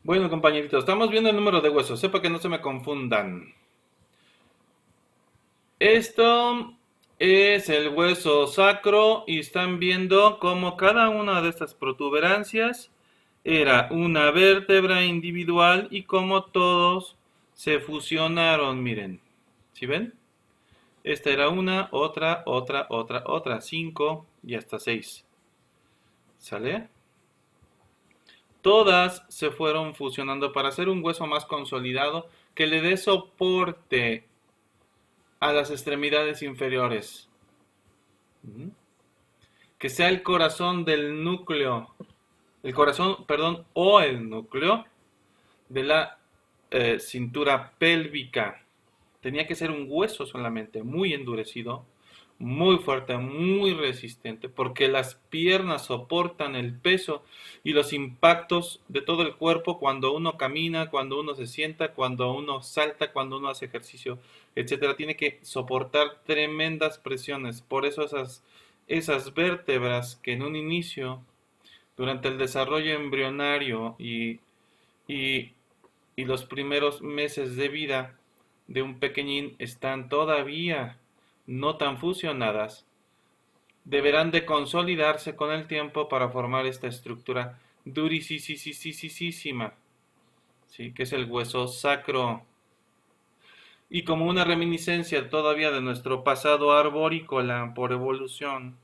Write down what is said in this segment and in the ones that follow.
Bueno, compañeritos, estamos viendo el número de huesos. Sepa que no se me confundan. Esto es el hueso sacro y están viendo cómo cada una de estas protuberancias era una vértebra individual y cómo todos se fusionaron. Miren, ¿sí ven? Esta era una, otra, 5 y hasta 6. ¿Sale? Todas se fueron fusionando para hacer un hueso más consolidado que le dé soporte a las extremidades inferiores. Que sea el corazón del núcleo, el corazón, perdón, o el núcleo de la cintura pélvica. Tenía que ser un hueso solamente, muy endurecido, muy fuerte, muy resistente, porque las piernas soportan el peso y los impactos de todo el cuerpo cuando uno camina, cuando uno se sienta, cuando uno salta, cuando uno hace ejercicio, etcétera. Tiene que soportar tremendas presiones. Por eso esas vértebras que en un inicio, durante el desarrollo embrionario y, y los primeros meses de vida de un pequeñín están todavía no tan fusionadas, deberán de consolidarse con el tiempo para formar esta estructura durisísima, ¿sí? Que es el hueso sacro. Y como una reminiscencia todavía de nuestro pasado arborícola por evolución,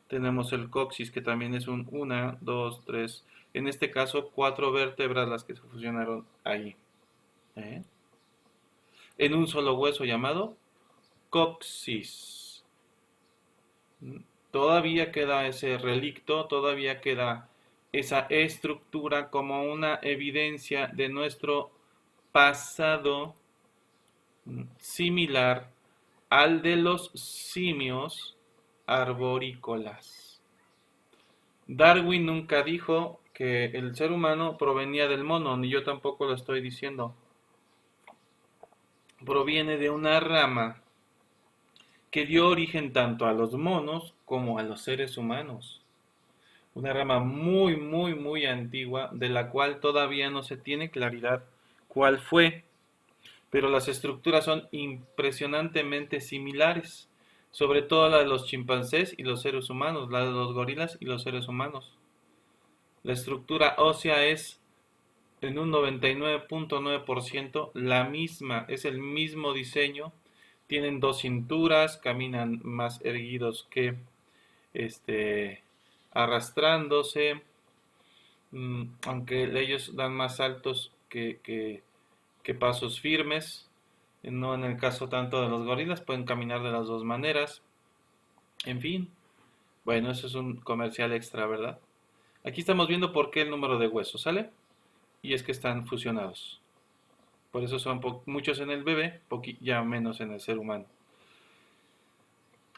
tenemos el coxis, que también es un 1, 2, 3, en este caso 4 vértebras las que se fusionaron ahí, ¿eh? En un solo hueso llamado coxis. Todavía queda ese relicto, todavía queda esa estructura como una evidencia de nuestro pasado similar al de los simios arborícolas. Darwin nunca dijo que el ser humano provenía del mono, ni yo tampoco lo estoy diciendo. Proviene de una rama que dio origen tanto a los monos como a los seres humanos. Una rama muy antigua de la cual todavía no se tiene claridad cuál fue, pero las estructuras son impresionantemente similares, sobre todo la de los chimpancés y los seres humanos, la de los gorilas y los seres humanos. La estructura ósea es en un 99.9% la misma, es el mismo diseño, tienen dos cinturas, caminan más erguidos que este, arrastrándose, aunque ellos dan más saltos que pasos firmes, no en el caso tanto de los gorilas, pueden caminar de las dos maneras, en fin, bueno, eso es un comercial extra, ¿verdad? Aquí estamos viendo por qué el número de huesos, ¿sale? Y es que están fusionados. Por eso son muchos en el bebé, ya menos en el ser humano.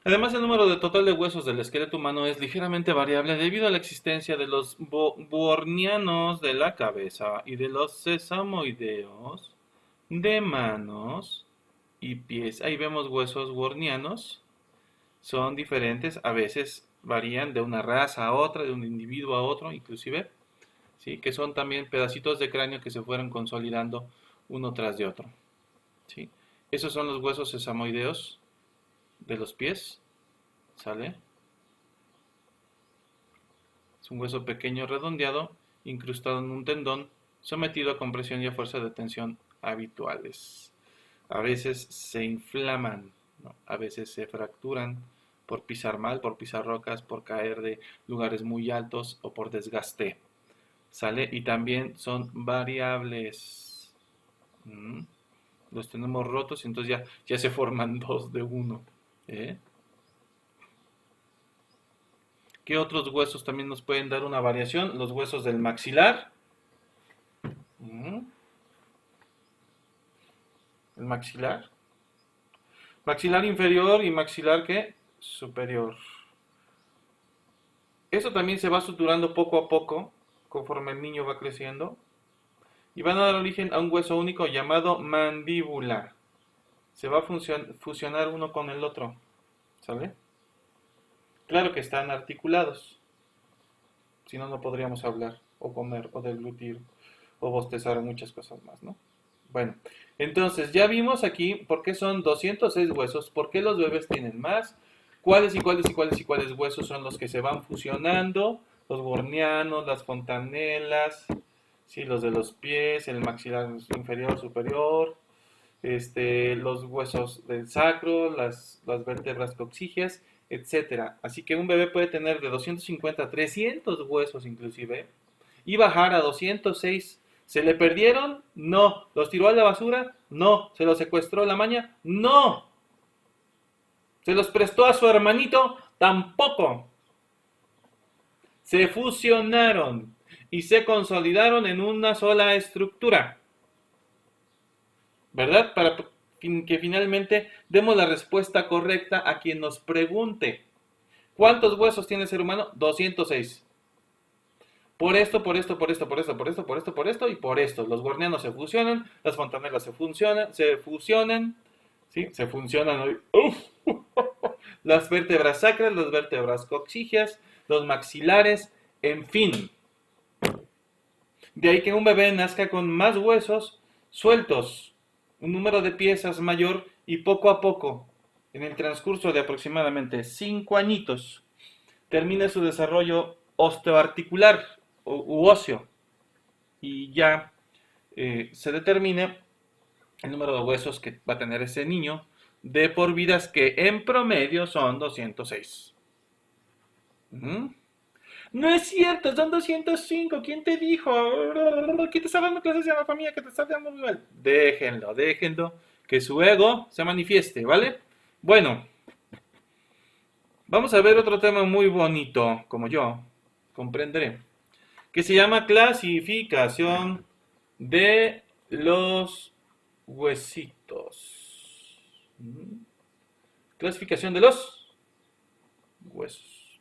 Además, el número de total de huesos del esqueleto humano es ligeramente variable debido a la existencia de los buornianos de la cabeza y de los sesamoideos de manos y pies. Ahí vemos huesos buornianos. Son diferentes, a veces varían de una raza a otra, de un individuo a otro, inclusive, ¿sí? Que son también pedacitos de cráneo que se fueron consolidando uno tras de otro, ¿sí? Esos son los huesos sesamoideos de los pies, ¿sale? Es un hueso pequeño redondeado, incrustado en un tendón, sometido a compresión y a fuerza de tensión habituales. A veces se inflaman, ¿no? A veces se fracturan por pisar mal, por pisar rocas, por caer de lugares muy altos o por desgaste. ¿Sale? Y también son variables. Los tenemos rotos y entonces ya se forman dos de uno. ¿Eh? ¿Qué otros huesos también nos pueden dar una variación? Los huesos del maxilar. El maxilar. Maxilar inferior y maxilar ¿qué? Superior. Eso también se va suturando poco a poco conforme el niño va creciendo y van a dar origen a un hueso único llamado mandíbula. Se va a fusionar uno con el otro, ¿sale? Claro que están articulados, si no, no podríamos hablar o comer o deglutir o bostezar, muchas cosas más, ¿no? Bueno, entonces ya vimos aquí por qué son 206 huesos, por qué los bebés tienen más, cuáles y cuáles y cuáles y cuáles huesos son los que se van fusionando, los gornianos, las fontanelas, sí, los de los pies, el maxilar inferior, superior, los huesos del sacro, las vértebras coxígeas, etcétera. Así que un bebé puede tener de 250 a 300 huesos inclusive y bajar a 206. ¿Se le perdieron? No. ¿Los tiró a la basura? No. ¿Se los secuestró la maña? No. ¿Se los prestó a su hermanito? Tampoco. Se fusionaron y se consolidaron en una sola estructura. ¿Verdad? Para que finalmente demos la respuesta correcta a quien nos pregunte. ¿Cuántos huesos tiene el ser humano? 206. Por esto, por esto, por esto, por esto, por esto, por esto, por esto y por esto. Los gornianos se fusionan, las fontanelas se fusionan, ¿sí? Se funcionan. ¡Uf! Las vértebras sacras, las vértebras coxígeas, los maxilares, en fin. De ahí que un bebé nazca con más huesos sueltos, un número de piezas mayor y poco a poco, en el transcurso de aproximadamente 5 añitos, termine su desarrollo osteoarticular u óseo y ya se determine el número de huesos que va a tener ese niño de por vidas que en promedio son 206. No es cierto, son 205. ¿Quién te dijo? ¿Quién te está dando clases de anatomía? ¿Que te está dando muy mal? Déjenlo. Que su ego se manifieste, ¿vale? Bueno, vamos a ver otro tema muy bonito, como yo comprenderé, que se llama clasificación de los huesitos. Clasificación de los huesos.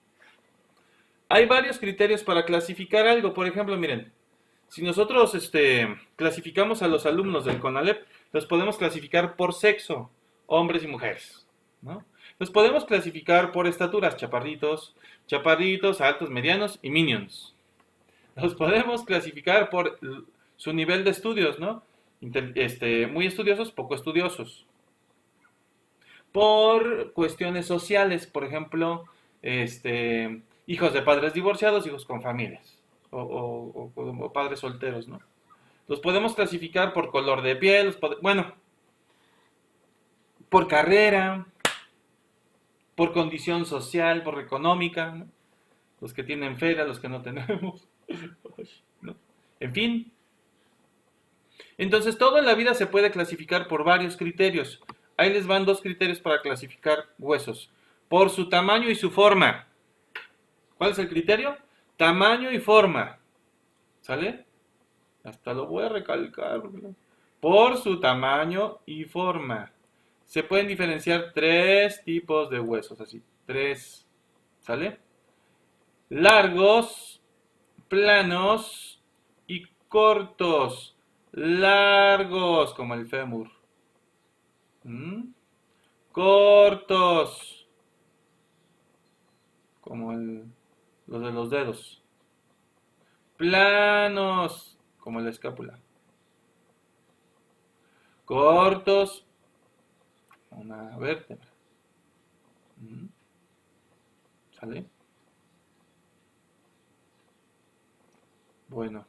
Hay varios criterios para clasificar algo. Por ejemplo, miren, si nosotros clasificamos a los alumnos del CONALEP, los podemos clasificar por sexo, hombres y mujeres, ¿no? Los podemos clasificar por estaturas, chaparritos, altos, medianos y minions. Los podemos clasificar por su nivel de estudios, ¿no? Muy estudiosos, poco estudiosos. Por cuestiones sociales, por ejemplo, hijos de padres divorciados, hijos con familias, o padres solteros, ¿no? Los podemos clasificar por color de piel, bueno, por carrera, por condición social, por económica, ¿no? Los que tienen feria, los que no tenemos, ¿no? En fin. Entonces, todo en la vida se puede clasificar por varios criterios. Ahí les van 2 criterios para clasificar huesos. Por su tamaño y su forma. ¿Cuál es el criterio? Tamaño y forma. ¿Sale? Hasta lo voy a recalcar. Por su tamaño y forma. Se pueden diferenciar 3 tipos de huesos, así. 3. ¿Sale? Largos, planos y cortos. Largos, como el fémur. Cortos, como los de los dedos. Planos, como la escápula. Cortos, una vértebra. ¿Sale? Bueno,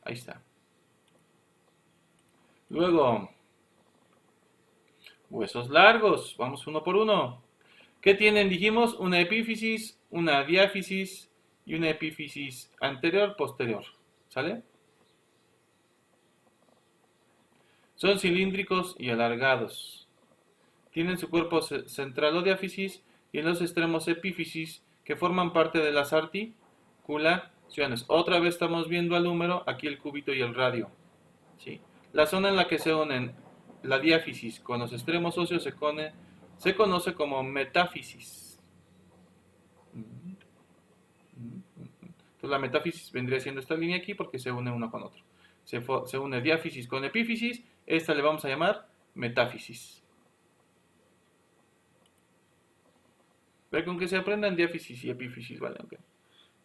ahí está. Luego, huesos largos. Vamos uno por uno. ¿Qué tienen? Dijimos una epífisis, una diáfisis y una epífisis anterior-posterior. ¿Sale? Son cilíndricos y alargados. Tienen su cuerpo central o diáfisis y en los extremos epífisis que forman parte de las articulaciones. Otra vez estamos viendo al húmero, aquí el cúbito y el radio. ¿Sí? La zona en la que se unen la diáfisis con los extremos óseos se conoce como metáfisis. Entonces la metáfisis vendría siendo esta línea aquí porque se une uno con otro. Se une diáfisis con epífisis, esta le vamos a llamar metáfisis. Pero con que se aprendan diáfisis y epífisis, ¿vale? Okay.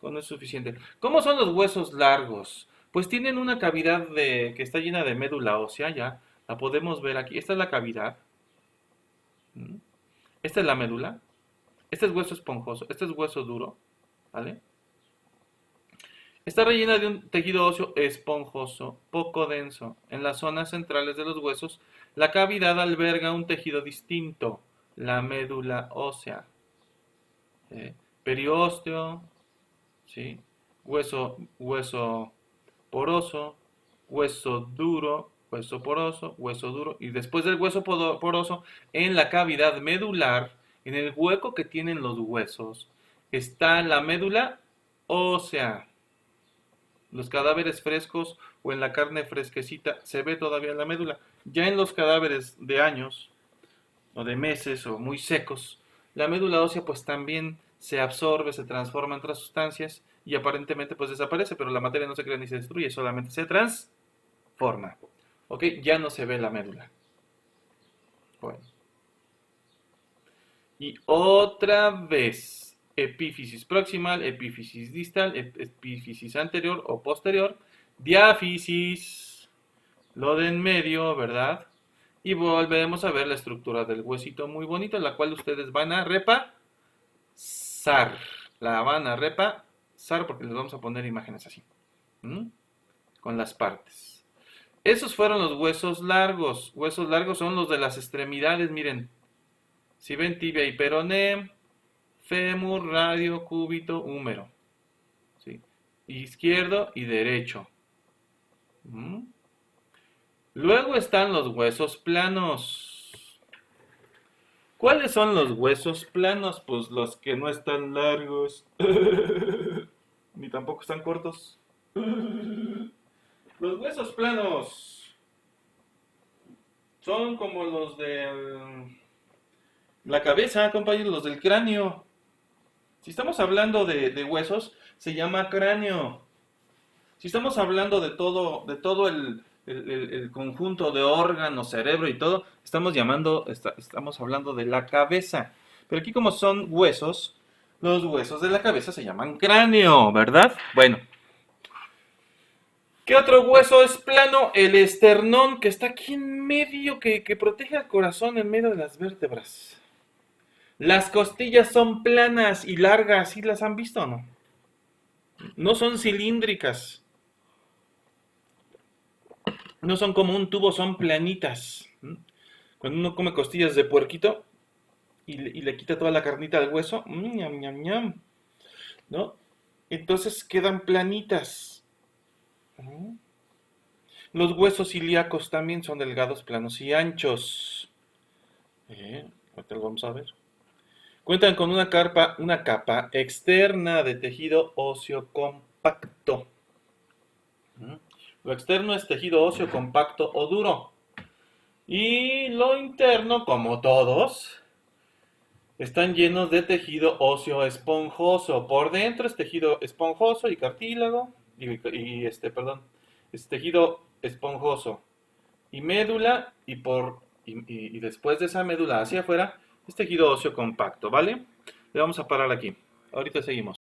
Con eso es suficiente. ¿Cómo son los huesos largos? Pues tienen una cavidad que está llena de médula ósea, ya la podemos ver aquí. Esta es la cavidad. ¿Mm? Esta es la médula. Este es hueso esponjoso. Este es hueso duro. ¿Vale? Está rellena de un tejido óseo esponjoso, poco denso. En las zonas centrales de los huesos, la cavidad alberga un tejido distinto, la médula ósea. Periósteo, ¿sí? Hueso poroso, hueso duro, y después del hueso poroso, en la cavidad medular, en el hueco que tienen los huesos, está la médula ósea. Los cadáveres frescos o en la carne fresquecita se ve todavía la médula. Ya en los cadáveres de años o de meses o muy secos, la médula ósea pues también se absorbe, se transforma en otras sustancias y aparentemente pues desaparece, pero la materia no se crea ni se destruye, solamente se transforma. ¿Ok? Ya no se ve la médula. Bueno. Y otra vez, epífisis proximal, epífisis distal, epífisis anterior o posterior, diáfisis, lo de en medio, ¿verdad? Y volvemos a ver la estructura del huesito muy bonito, la cual ustedes van a repasar. La van a repasar porque les vamos a poner imágenes así, ¿m? Con las partes. Esos fueron los huesos largos. Huesos largos son los de las extremidades, miren. Si ven tibia y peroné, fémur, radio, cúbito, húmero. ¿Sí? Izquierdo y derecho. ¿Mm? Luego están los huesos planos. ¿Cuáles son los huesos planos? Pues los que no están largos. Ni tampoco están cortos. Los huesos planos son como los de la cabeza, compañeros, los del cráneo. Si estamos hablando de huesos, se llama cráneo. Si estamos hablando de todo el conjunto de órganos, cerebro y todo, estamos hablando de la cabeza. Pero aquí como son huesos, los huesos de la cabeza se llaman cráneo, ¿verdad? Bueno. ¿Qué otro hueso es plano? El esternón, que está aquí en medio, que protege al corazón en medio de las vértebras. Las costillas son planas y largas, ¿sí las han visto o no? No son cilíndricas. No son como un tubo, son planitas. Cuando uno come costillas de puerquito y le quita toda la carnita del hueso, ñam, ñam, ñam, ¿no? Entonces quedan planitas. Los huesos ilíacos también son delgados, planos y anchos. Ahorita lo vamos a ver. Cuentan con una capa externa de tejido óseo compacto. Lo externo es tejido óseo compacto o duro. Y lo interno, como todos, están llenos de tejido óseo esponjoso. Por dentro es tejido esponjoso y cartílago. Es tejido esponjoso y médula. Y después de esa médula hacia afuera es tejido óseo compacto, ¿vale? Le vamos a parar aquí. Ahorita seguimos.